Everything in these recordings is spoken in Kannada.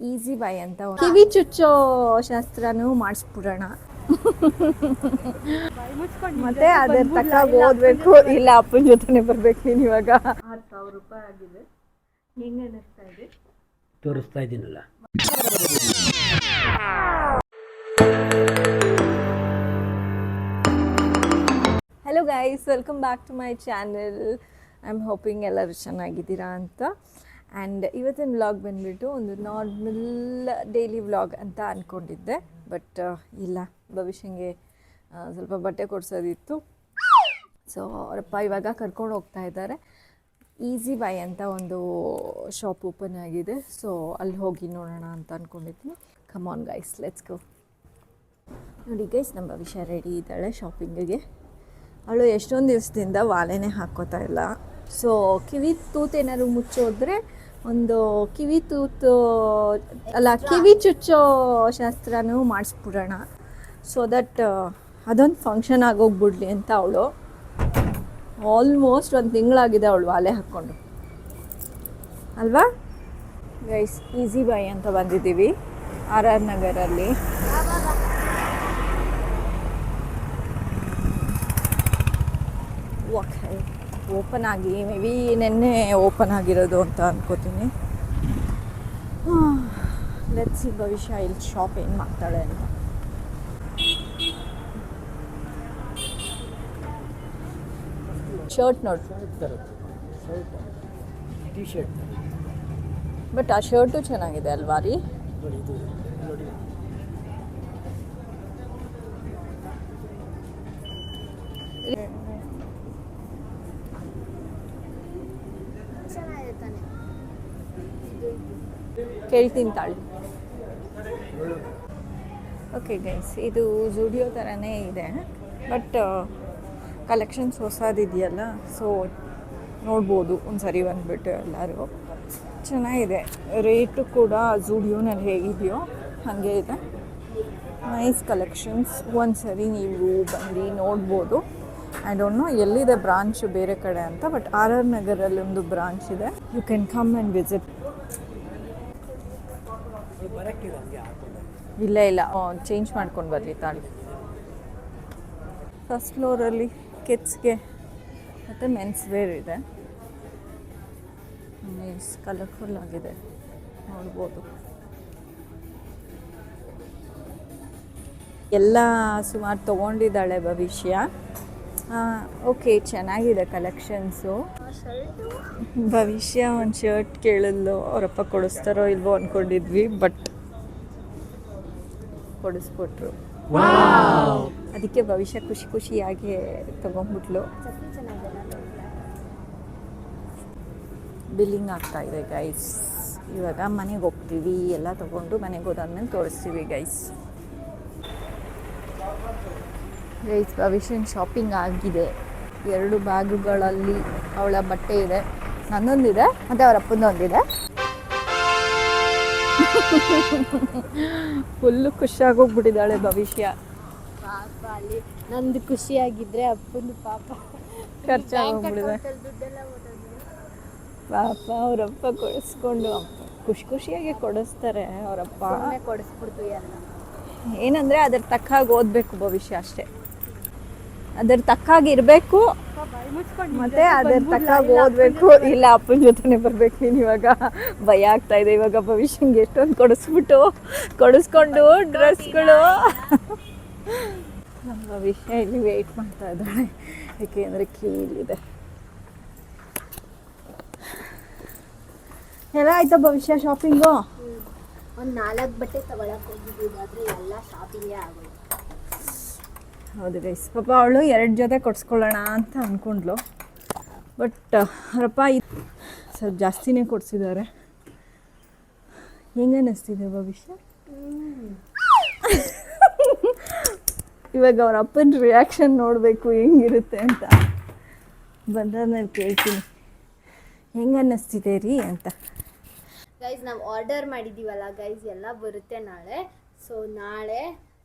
ಈಸಿ ಬೈ ಅಂತ ಕಿವಿ ಚುಚ್ಚೋ ಶಾಸ್ತ್ರನೂ ಮಾಡಿಸ್ಬಿಡೋಣ. ಮತ್ತೆ ಅದ್ರ ತಕ್ಕ ಓದಬೇಕು, ಇಲ್ಲ ಅಪ್ಪನ ಜೊತೆನೆ ಬರ್ಬೇಕು. ನೀನು ಇವಾಗ 10,000 ರೂಪಾಯಿ ಆಗಿದೆ. ಹೆಂಗೆ ಅನ್ನಿಸ್ತಾ ಇದೆ? ತೋರಿಸ್ತಾ ಇದ್ದೀನಲ್ಲ. Hello guys, welcome back to my channel. I am hoping ಎಲ್ಲರೂ ಚೆನ್ನಾಗಿದ್ದೀರಾ ಅಂತ. ಆ್ಯಂಡ್ ಇವತ್ತಿನ ವ್ಲಾಗ್ ಬಂದುಬಿಟ್ಟು ಒಂದು ನಾರ್ಮಲ್ ಡೈಲಿ ವ್ಲಾಗ್ ಅಂತ ಅಂದ್ಕೊಂಡಿದ್ದೆ. ಬಟ್ ಇಲ್ಲ, ಭವಿಷ್ಯಂಗೆ ಸ್ವಲ್ಪ ಬಟ್ಟೆ ಕೊಡಿಸೋದಿತ್ತು. ಸೊ ಅವರಪ್ಪ ಇವಾಗ ಕರ್ಕೊಂಡು ಹೋಗ್ತಾ ಇದ್ದಾರೆ. ಈಸಿ ಬೈ ಅಂತ ಒಂದು ಶಾಪ್ ಓಪನ್ ಆಗಿದೆ. ಸೊ ಅಲ್ಲಿ ಹೋಗಿ ನೋಡೋಣ ಅಂತ ಅಂದ್ಕೊಂಡಿದ್ದೀನಿ. Come on guys, let's go. ನೋಡಿ ಗೈಸ್, ನಮ್ಮ ಭವಿಷ್ಯ ರೆಡಿ ಇದ್ದಾಳೆ ಶಾಪಿಂಗಿಗೆ. ಅವಳು ಎಷ್ಟೊಂದು ದಿವಸದಿಂದ ವಾಲೆನೇ ಹಾಕ್ಕೋತಾ ಇಲ್ಲ. ಸೊ ಕಿವಿ ತೂತು ಏನಾದ್ರು ಮುಚ್ಚೋದ್ರೆ ಒಂದು ಕಿವಿ ಚುಚ್ಚೋ ಶಾಸ್ತ್ರನೂ ಮಾಡಿಸ್ಬಿಡೋಣ. ಸೊ ದಟ್ ಅದೊಂದು ಫಂಕ್ಷನ್ ಆಗೋಗ್ಬಿಡ್ಲಿ ಅಂತ ಅವಳು. ಆಲ್ಮೋಸ್ಟ್ ಒಂದು ತಿಂಗಳಾಗಿದೆ ಅವಳು ವಾಲೆ ಹಾಕ್ಕೊಂಡು, ಅಲ್ವಾ ಗೈಸ್? ಈಸಿ ಬೈ ಅಂತ ಬಂದಿದ್ದೀವಿ RR ನಗರಲ್ಲಿ. ಓಕೆ, ಓಪನ್ ಆಗಿ ಮೇ ಬಿ ನೆನ್ನೆ ಓಪನ್ ಆಗಿರೋದು ಅಂತ ಅನ್ಕೋತೀನಿ. ಲೆಟ್ಸ್ ಸಿ ಭವಿಷ್ಯ ಇಲ್ಲಿ ಶಾಪ್ ಏನು ಮಾಡ್ತಾಳೆ ಅಂತ. ಶರ್ಟ್ ನೋಡಿ, ಟಿ ಶರ್ಟ್. ಬಟ್ ಆ ಶರ್ಟು ಚೆನ್ನಾಗಿದೆ ಅಲ್ವಾ ರೀ? ಕೇಳ್ತೀನಿ ತಾಳಿ. ಓಕೆ ಗೈಸ್, ಇದು ಜುಡಿಯೋ ಥರನೇ ಇದೆ. ಬಟ್ ಕಲೆಕ್ಷನ್ಸ್ ಹೊಸದಿದೆಯಲ್ಲ, ಸೊ ನೋಡ್ಬೋದು ಒಂದ್ಸರಿ ಬಂದುಬಿಟ್ಟು ಎಲ್ಲರೂ. ಚೆನ್ನಾಗಿದೆ. ರೇಟು ಕೂಡ ಜುಡಿಯೋನಲ್ಲಿ ಹೇಗಿದೆಯೋ ಹಾಗೆ ಇದೆ. Nice collections. ಒಂದ್ಸರಿ ನೀವು ಬಂದು ನೋಡ್ಬೋದು. ಐ ಡೋಂಟ್ ನೋ ಎಲ್ಲಿದೆ ಬ್ರಾಂಚ್ ಬೇರೆ ಕಡೆ ಅಂತ, ಬಟ್ RR ನಗರಲ್ಲಿ ಒಂದು ಬ್ರಾಂಚ್ ಇದೆ. You can come and visit. ಇಲ್ಲ ಚೇಂಜ್ ಮಾಡ್ಕೊಂಡು ಬರ್ರಿ ತಾಳಿ. ಫಸ್ಟ್ ಫ್ಲೋರಲ್ಲಿ ಕಿಡ್ಸ್ಗೆ ಮತ್ತು ಮೆನ್ಸ್ ವೇರ್ ಇದೆ. ನೈಸ್, ಕಲರ್ಫುಲ್ ಆಗಿದೆ, ನೋಡ್ಬೋದು. ಎಲ್ಲ ಸುಮಾರು ತೊಗೊಂಡಿದ್ದಾಳೆ ಭವಿಷ್ಯ. ಓಕೆ, ಚೆನ್ನಾಗಿದೆ ಕಲೆಕ್ಷನ್ಸು. ಭವಿಷ್ಯ ಒಂದು ಶರ್ಟ್ ಕೇಳಿದ್ಲು, ಅವರಪ್ಪ ಕೊಡಿಸ್ತಾರೋ ಇಲ್ವೋ ಅಂದ್ಕೊಂಡಿದ್ವಿ, ಬಟ್ ಕೊಡಿಸ್ಬಿಟ್ರು. ಅದಕ್ಕೆ ಭವಿಷ್ಯ ಖುಷಿಯಾಗಿ ತೊಗೊಂಡ್ಬಿಟ್ಲು. ಬಿಲ್ಲಿಂಗ್ ಆಗ್ತಾ ಇದೆ ಗೈಸ್. ಇವಾಗ ಮನೆಗೆ ಹೋಗ್ತೀವಿ. ಎಲ್ಲ ತೊಗೊಂಡು ಮನೆಗೆ ಹೋದಾದ್ಮೇಲೆ ತೋರಿಸ್ತೀವಿ ಗೈಸ್. ಭವಿಷ್ಯನ ಶಾಪಿಂಗ್ ಆಗಿದೆ. 2 ಬ್ಯಾಗುಗಳಲ್ಲಿ ಅವಳ ಬಟ್ಟೆ ಇದೆ, ನನ್ನೊಂದಿದೆ ಮತ್ತು ಅವರ ಅಪ್ಪನೊಂದಿದೆ. ಫುಲ್ಲು ಖುಷಿಯಾಗೋಗ್ಬಿಟ್ಟಿದ್ದಾಳೆ ಭವಿಷ್ಯ. ಪಾಪ, ಅಲ್ಲಿ ನಂದು ಖುಷಿಯಾಗಿದ್ರೆ ಅಪ್ಪನ ಪಾಪ ಖರ್ಚಾಗೋಗ್ಬಿಟ್ಟಿದೆ. ಪಾಪ ಅವರಪ್ಪ ಕೊಡಿಸ್ಕೊಂಡು ಖುಷಿಯಾಗಿ ಕೊಡಿಸ್ತಾರೆ ಅವರಪ್ಪ. ಕೊಡಿಸ್ಬಿಡ್ತು ಎಲ್ಲ. ಏನಂದರೆ ಅದ್ರ ತಕ್ಕಾಗಿ ಓದಬೇಕು ಭವಿಷ್ಯ, ಅಷ್ಟೇ. ಅದ್ರ ತಕ್ಕಾಗಿ ಇರಬೇಕು, ಮತ್ತೆ ಅದ್ರ ತಕ್ಕಾಗಿ ಓದಬೇಕು. ಇಲ್ಲ ಅಪ್ಪನ ಜೊತೆನೆ ಬರ್ಬೇಕು. ನೀನು ಇವಾಗ ಭಯ ಆಗ್ತಾ ಇದೆ. ಇವಾಗ ಭವಿಷ್ಯಂಗೆ ಎಷ್ಟೊಂದು ಕೊಡಿಸ್ಕೊಂಡು ಡ್ರೆಸ್ಗಳು. ನಮ್ಮ ಭವಿಷ್ಯ ಇಲ್ಲಿ ವೆಯ್ಟ್ ಮಾಡ್ತಾ ಇದ್ದಾಳೆ, ಏಕೆಂದರೆ ಕೀಲಿದೆ. ಎಲ್ಲ ಆಯ್ತಾ ಭವಿಷ್ಯ ಶಾಪಿಂಗು? ಒಂದು 4 ಬಟ್ಟೆ ತಗೊಳಕ್ಕೆ ಹೋಗಿದ್ದೀವಿ, ಆದರೆ ಎಲ್ಲ ಶಾಪಿಂಗೇ ಆಗೋದು. ಹೌದು ಗೈಸ್, ಪಾಪ ಅವಳು 2 ಜೊತೆ ಕೊಡಿಸ್ಕೊಳ್ಳೋಣ ಅಂತ ಅಂದ್ಕೊಂಡ್ಲು. ಬಟ್ ಅವರಪ್ಪ ಸ್ವಲ್ಪ ಜಾಸ್ತಿನೇ ಕೊಡಿಸಿದ್ದಾರೆ. ಹೆಂಗೆ ಅನ್ನಿಸ್ತಿದೆ ಭವಿಷ್ಯ? ಇವಾಗ ಅವ್ರ ಅಪ್ಪನ ರಿಯಾಕ್ಷನ್ ನೋಡಬೇಕು ಹೆಂಗಿರುತ್ತೆ ಅಂತ. ಬಂದಾದ್ಮೇಲೆ ಕೇಳ್ತೀನಿ ಹೆಂಗೆ ಅನ್ನಿಸ್ತಿದೆ ರೀ ಅಂತ. ಗೈಸ್, ನಾವು ಆರ್ಡರ್ ಮಾಡಿದ್ದೀವಲ್ಲ ಗೈಸ್, ಎಲ್ಲ ಬರುತ್ತೆ ನಾಳೆ. ಸೊ ನಾಳೆ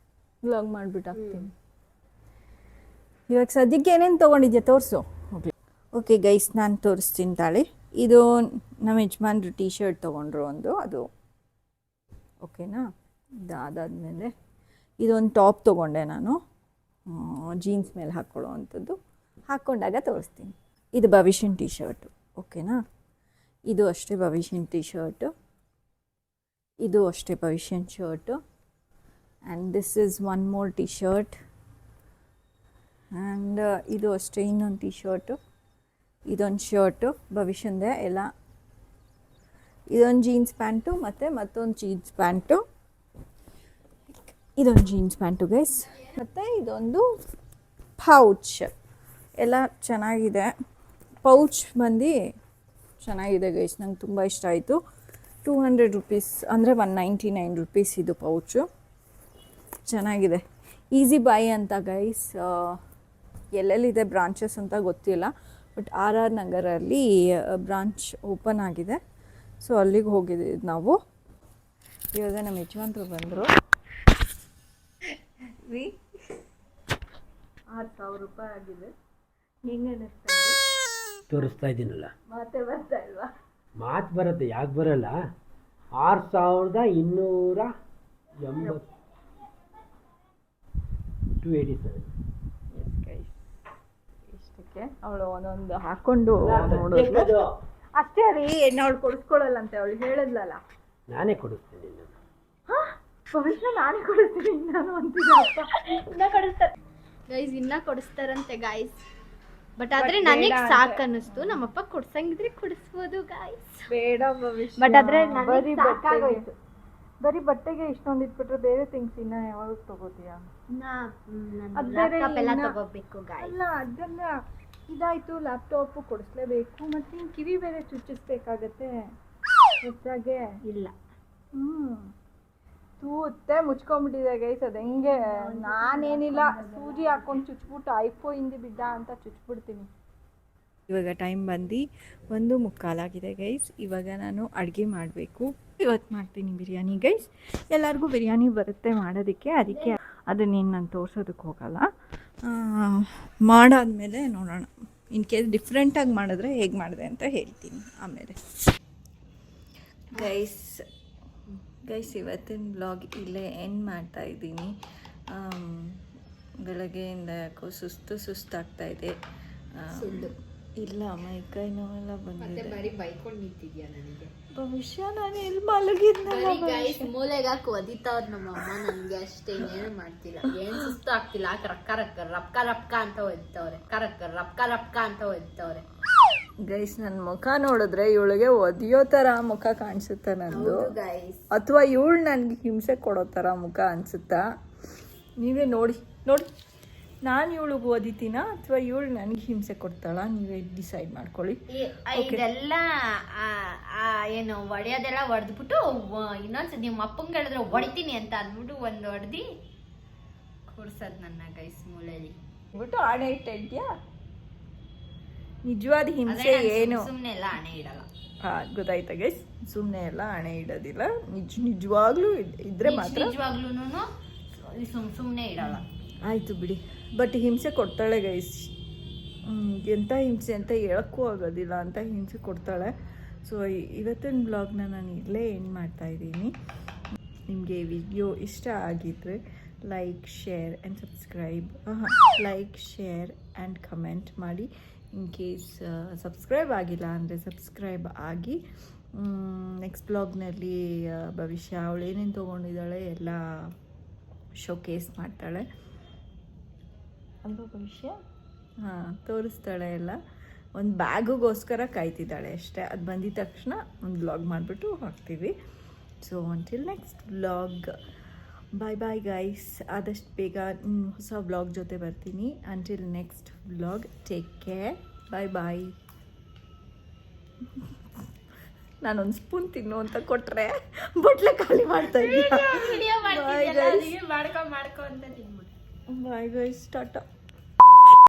ವ್ಲಾಗ್ ಮಾಡಿಬಿಟ್ಟು ಹಾಕ್ತೀನಿ. ಇವಾಗ ಸದ್ಯಕ್ಕೆ ಏನೇನು ತೊಗೊಂಡಿದ್ಯಾ ತೋರಿಸು. ಓಕೆ ಗೈಸ್, ನಾನು ತೋರಿಸ್ತೀನಿ ತಾಳಿ. ಇದು ನಮ್ಮ ಯಜಮಾನ್ರು ಟೀ ಶರ್ಟ್ ತೊಗೊಂಡ್ರು ಒಂದು. ಅದು ಓಕೆನಾ. ಇದಾದಾದಮೇಲೆ ಇದೊಂದು ಟಾಪ್ ತೊಗೊಂಡೆ ನಾನು, ಜೀನ್ಸ್ ಮೇಲೆ ಹಾಕ್ಕೊಳ್ಳೋ ಅಂಥದ್ದು. ಹಾಕ್ಕೊಂಡಾಗ ತೋರಿಸ್ತೀನಿ. ಇದು ಭವಿಷ್ಯನ್ ಟೀ ಶರ್ಟು, ಓಕೆನಾ. ಇದು ಅಷ್ಟೇ ಭವಿಷ್ಯನ್ ಟೀ ಶರ್ಟು, ಇದು ಅಷ್ಟೇ ಭವಿಷ್ಯನ್ shirt. And this is one more T shirt. And ಇದು ಅಷ್ಟೇ ಇನ್ನೊಂದು ಟೀ ಶರ್ಟು, ಇದೊಂದು ಶರ್ಟು ಭವಿಷ್ಯಂದೆ ಎಲ್ಲ. ಇದೊಂದು ಜೀನ್ಸ್ ಪ್ಯಾಂಟು ಮತ್ತು ಮತ್ತೊಂದು ಜೀನ್ಸ್ ಪ್ಯಾಂಟು, ಇದೊಂದು ಜೀನ್ಸ್ ಪ್ಯಾಂಟು ಗೈಸ್. ಮತ್ತು ಇದೊಂದು ಪೌಚ್, ಎಲ್ಲ ಚೆನ್ನಾಗಿದೆ. ಪೌಚ್ ಬಂದು ಚೆನ್ನಾಗಿದೆ ಗೈಸ್, ನಂಗೆ ತುಂಬ ಇಷ್ಟ ಆಯಿತು. 200 ರೂಪೀಸ್ ಅಂದರೆ 199 ರೂಪೀಸ್ ಇದು ಪೌಚು. ಚೆನ್ನಾಗಿದೆ, ಈಸಿ ಬೈ ಅಂತ ಗೈಸ್. ಎಲ್ಲೆಲ್ಲಿದೆ ಬ್ರಾಂಚಸ್ ಅಂತ ಗೊತ್ತಿಲ್ಲ, ಬಟ್ ಆರ್ ಆರ್ ನಗರಲ್ಲಿ ಬ್ರಾಂಚ್ ಓಪನ್ ಆಗಿದೆ. ಸೊ ಅಲ್ಲಿಗೆ ಹೋಗಿದ್ದೀವಿ ನಾವು. ಇವಾಗ ನಮ್ಮ ಯಜಮಾನ್ರು ಬಂದರು. 6000 ರೂಪಾಯಿ ಆಗಿದೆ. ಹೆಂಗೆ ಅನ್ನಿಸ್ತಾ ಇದೆ? ತೋರಿಸ್ತಾ ಇದ್ದೀನಲ್ಲ, ಮಾತೇ ಬರ್ತಾ ಇಲ್ವಾ? ಮಾತು ಬರುತ್ತೆ, ಯಾಕೆ ಬರಲ್ಲ. 6287 287. ಇಷ್ಟಕ್ಕೆ ಅವಳು ಒಂದೊಂದು ಹಾಕ್ಕೊಂಡು ನೋಡೋದು ಅಷ್ಟೇ ರೀ. ಅವಳು ಕೊಡಿಸ್ಕೊಳ್ಳಲ್ಲ ಅಂತೆ, ಅವಳು ಹೇಳಿದ್ಲಲ್ಲ. ನಾನೇ ಕೊಡಿಸ್ತೀನಿ ನಾನು. ಭವಿಷ್ಯ ನಾನೇ ಕೊಡಿಸ್ತೀನಿ ನಾನು ಅಂತಿದ್ದೆ. ಅಪ್ಪ ಇನ್ನ ಕೊಡಿಸ್ತಾರೆ ಗೈಸ್, ಇನ್ನ ಕೊಡಿಸ್ತಾರಂತೆ ಗೈಸ್. ಬಟ್ ಆದ್ರೆ ನನಗೆ ಸಾಕು ಅನ್ನಿಸ್ತು. ನಮ್ಮಪ್ಪ ಕೊಡ್ಸಂಗಿದ್ರೆ ಕೊಡಿಸ್ಬೋದು ಗೈಸ್. ಬೇಡ ಭವಿಷ್ಯ, ಬಟ್ ಆದ್ರೆ ಬರೀ ಬಟ್ಟೆಗೆ, ಬರೀ ಬಟ್ಟೆಗೆ ಇಷ್ಟೊಂದು ಇಟ್ಬಿಟ್ರೆ ಬೇರೆ ಥಿಂಗ್ಸ್ ಇನ್ನ ಯಾವಾಗ ತಗೋತೀಯಾ? ಲ್ಯಾಪ್ಟಾಪ್ ಎಲ್ಲ ತಗೋಬೇಕು ಗೈಸ್. ಅಲ್ಲ ಅದೆಲ್ಲ ಇದಾಯ್ತು, ಲ್ಯಾಪ್ಟಾಪು ಕೊಡಿಸ್ಲೇಬೇಕು. ಮತ್ತೆ ನೀನು ಕಿವಿ ಬೇರೆ ಚುಚ್ಚಿಸ್ಬೇಕಾಗತ್ತೆ ಹೆಚ್ಚಾಗೆ. ಇಲ್ಲ ತೂತ್ತೆ ಮುಚ್ಕೊಂಡ್ಬಿಟ್ಟಿದೆ ಗೈಸ್. ಅದು ಹೆಂಗೆ, ನಾನೇನಿಲ್ಲ ಸೂಜಿ ಹಾಕ್ಕೊಂಡು ಚುಚ್ಬಿಟ್ಟು ಐಫೋ ಹಿಂದೆ ಬಿದ್ದ ಅಂತ ಚುಚ್ಬಿಡ್ತೀನಿ. ಇವಾಗ ಟೈಮ್ ಬಂದು 1:15 ಗೈಸ್. ಇವಾಗ ನಾನು ಅಡುಗೆ ಮಾಡಬೇಕು. ಇವತ್ತು ಮಾಡ್ತೀನಿ ಬಿರಿಯಾನಿ ಗೈಸ್. ಎಲ್ಲರಿಗೂ ಬಿರಿಯಾನಿ ಬರುತ್ತೆ ಮಾಡೋದಕ್ಕೆ, ಅದಕ್ಕೆ ಅದನ್ನೇನು ನಾನು ತೋರ್ಸೋದಕ್ಕೆ ಹೋಗಲ್ಲ. ಮಾಡಾದ್ಮೇಲೆ ನೋಡೋಣ. ಇನ್ ಕೇಸ್ ಡಿಫ್ರೆಂಟಾಗಿ ಮಾಡಿದ್ರೆ ಹೇಗೆ ಮಾಡಿದೆ ಅಂತ ಹೇಳ್ತೀನಿ ಆಮೇಲೆ. ಗೈಸ್ ಇವತ್ತಿನ ಬ್ಲಾಗ್ ಇಲ್ಲೇ ಎಂಡ್ ಮಾಡ್ತಾ ಇದ್ದೀನಿ. ಬೆಳಗ್ಗೆಯಿಂದ ಯಾಕೋ ಸುಸ್ತಾಗ್ತಾಯಿದೆ. ಇಲ್ಲ ಮೈಕೈ ನೋವೆಲ್ಲ ಬಂದಿದೆ. ಭವಿಷ್ಯ ನಾನು ಎಲ್ಲಿ ಮಲಗಿದ್ನಲ್ಲ ಗೈಸ್, ಮೂಲೆಗೆ ಹಾಕಿ ಒದಿತಾವ್ರು ನಮ್ಮಮ್ಮ. ನನಗೆ ಅಷ್ಟೇ ಇನ್ನೇನು ಮಾಡ್ತಿಲ್ಲ, ಏನು ಸುಸ್ತು ಆಗ್ತಿಲ್ಲ. ರಕ್ಕ ರಕ್ಕ ರಪ್ಕ ರಪ್ಕ ಅಂತ ಒದಿತವ್ರೆ, ಕರಕ್ಕ ರಪ್ಕ ರಪ್ಕ ಅಂತ ಒದಿತವ್ರೆ. ಗೈಸ್ ನನ್ನ ಮುಖ ನೋಡಿದ್ರೆ ಇವಳಿಗೆ ಒದಿಯೋ ಥರ ಮುಖ ಕಾಣಿಸುತ್ತಾ ನಂದು, ಅಥವಾ ಇವಳು ನನಗೆ ಹಿಂಸೆ ಕೊಡೋ ಥರ ಮುಖ ಅನಿಸುತ್ತಾ? ನೀವೇ ನೋಡಿ ನಾನು ಇವಳಿಗೆ ಓದಿತೀನ ಅಥವಾ ಇವಳು ನನಗೆ ಹಿಂಸೆ ಕೊಡ್ತಾಳ? ನೀವೇ ಡಿಸೈಡ್ ಮಾಡ್ಕೊಳ್ಳಿ. ಇದೆಲ್ಲ ಏನು ಹೊಡೆಯೋದೆಲ್ಲ ಹೊಡೆದ್ಬಿಟ್ಟು ಇನ್ನೊಂದ್ಸತಿ ನಿಮ್ಮ ಅಪ್ಪಂಗೆ ಹೇಳಿದ್ರೆ ಹೊಡಿತೀನಿ ಅಂತ ಅಂದ್ಬಿಟ್ಟು ಒಂದು ಹೊಡೆದು ಕೂರ್ಸೋದು ನನ್ನ ಗೈಸ್ ಮೂಲೆಯಲ್ಲಿ ಬಿಟ್ಟು ಆಣೆ ಇಟ್ಟಿದ್ಯಾ? ನಿಜವಾದ ಹಿಂಸೆ ಏನು? ಸುಮ್ಮನೆ ಎಲ್ಲ ಹಣೆ ಇಡಲ್ಲ. ಗೊತ್ತಾಯ್ತಾ ಗೈಸ್, ಸುಮ್ಮನೆ ಎಲ್ಲ ಹಣೆ ಇಡೋದಿಲ್ಲ. ನಿಜವಾಗ್ಲೂ ಇದ್ರೆ ಮಾತ್ರ. ನಿಜವಾಗ್ಲೂ ಸುಮ್ಮನೆ ಇಡಲ್ಲ. ಆಯಿತು ಬಿಡಿ, ಬಟ್ ಹಿಂಸೆ ಕೊಡ್ತಾಳೆ ಗೈಸ್. ಎಂಥ ಹಿಂಸೆ ಅಂತ ಹೇಳೋಕ್ಕೂ ಆಗೋದಿಲ್ಲ, ಅಂತ ಹಿಂಸೆ ಕೊಡ್ತಾಳೆ. ಸೊ ಇವತ್ತಿನ ಬ್ಲಾಗ್ನ ನಾನು ಇಲ್ಲೇ ಎಂಡ್ ಮಾಡ್ತಾಯಿದ್ದೀನಿ. ನಿಮಗೆ ಈ ವಿಡಿಯೋ ಇಷ್ಟ ಆಗಿದ್ದರೆ like, share and subscribe. Like, share and comment ಮಾಡಿ. ಇನ್ ಕೇಸ್ ಸಬ್ಸ್ಕ್ರೈಬ್ ಆಗಿಲ್ಲ ಅಂದರೆ ಸಬ್ಸ್ಕ್ರೈಬ್ ಆಗಿ. ನೆಕ್ಸ್ಟ್ ಬ್ಲಾಗ್ನಲ್ಲಿ ಭವಿಷ್ಯ ಅವಳು ಏನೇನು ತೊಗೊಂಡಿದ್ದಾಳೆ ಎಲ್ಲ ಶೋಕೇಸ್ ಮಾಡ್ತಾಳೆ ಅಲ್ವಾ ಭವಿಷ್ಯ? ತೋರಿಸ್ತಾಳೆ ಎಲ್ಲ. ಒಂದು ಬ್ಯಾಗಿಗೋಸ್ಕರ ಕಾಯ್ತಿದ್ದಾಳೆ ಅಷ್ಟೇ. ಅದು ಬಂದಿದ ತಕ್ಷಣ ಒಂದು ಬ್ಲಾಗ್ ಮಾಡಿಬಿಟ್ಟು ಹಾಕ್ತೀವಿ. So until next blog, bye guys. ಆದಷ್ಟು ಬೇಗ ಹೊಸ ಬ್ಲಾಗ್ ಜೊತೆ ಬರ್ತೀನಿ. Until next blog, take care, bye. ನಾನೊಂದು ಸ್ಪೂನ್ ತಿನ್ನು ಅಂತ ಕೊಟ್ಟರೆ ಬಟ್ಲೆ ಖಾಲಿ ಮಾಡ್ತಾ ಇದ್ದೀನಿ. Bye guys, Tata.